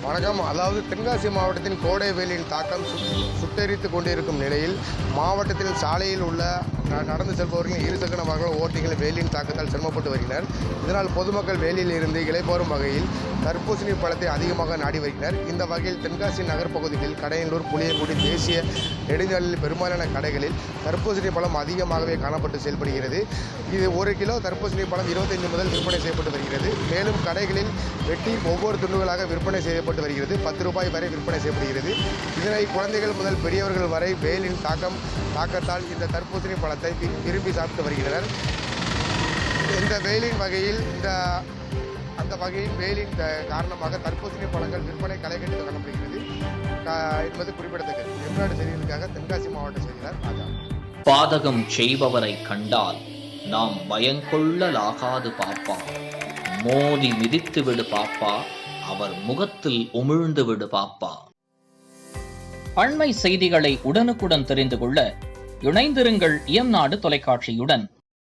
வணக்கம். அதாவது தென்காசி மாவட்டத்தின் கோடை வெயிலின் தாக்கம் சுட்டெரித்து கொண்டிருக்கும் நிலையில் மாவட்டத்தில் சாலையில் உள்ள நடந்து செல்பவர்கள் இருசக்கர வாகன ஓட்டிகள் வெயிலின் தாக்கத்தால் சிரமப்பட்டு வருகின்றனர். இதனால் பொதுமக்கள் வெயிலில் இருந்து இளைப்பாறும் வகையில் தர்பூசணி பழத்தை அதிகமாக நாடி வருகின்றனர். இந்த வகையில் தென்காசி நகர்ப்பகுதிகளில் கடையனூர், புளியங்குடி தேசிய நெடுஞ்சாலையில் பெரும்பாலான கடைகளில் தர்பூசணி பழம் அதிகமாகவே காணப்பட்டு செயல்படுகிறது. இது 1 கிலோ தர்பூசணி பழம் 25 முதல் விற்பனை செய்யப்பட்டு வருகிறது. மேலும் கடைகளில் வெட்டி ஒவ்வொரு துண்டுகளாக விற்பனை செய்யப்பட்டு வருகிறது. 10 ரூபாய் வரை விற்பனை செய்யப்படுகிறது. இதனை குழந்தைகள் முதல் பெரியவர்கள் வரை வெயிலின் தாக்கத்தால் இந்த தர்பூசணி பழத்தை விரும்பி சாப்பிட்டு வருகின்றனர். இந்த வெயிலின் வகையில் வெயிலின் காரணமாக தர்பூசணி பழங்கள் விற்பனை களைகட்டு காணப்படுகிறது என்பது குறிப்பிடத்தக்கது. எம்நாடு செய்திகளுக்காக தென்காசி மாவட்ட செய்தியாளர் ராஜா. பாதகம் செய்பவரை கண்டால் நாம் பயங்கொள்ளலாகாது பாப்பா, மோதி மிதித்து விடு பாப்பா, அவர் முகத்தில் உமிழ்ந்து விடு பாப்பா. அண்மை செய்திகளை உடனுக்குடன் தெரிந்து கொள்ள இணைந்திருங்கள் எம்நாடு தொலைக்காட்சியுடன்.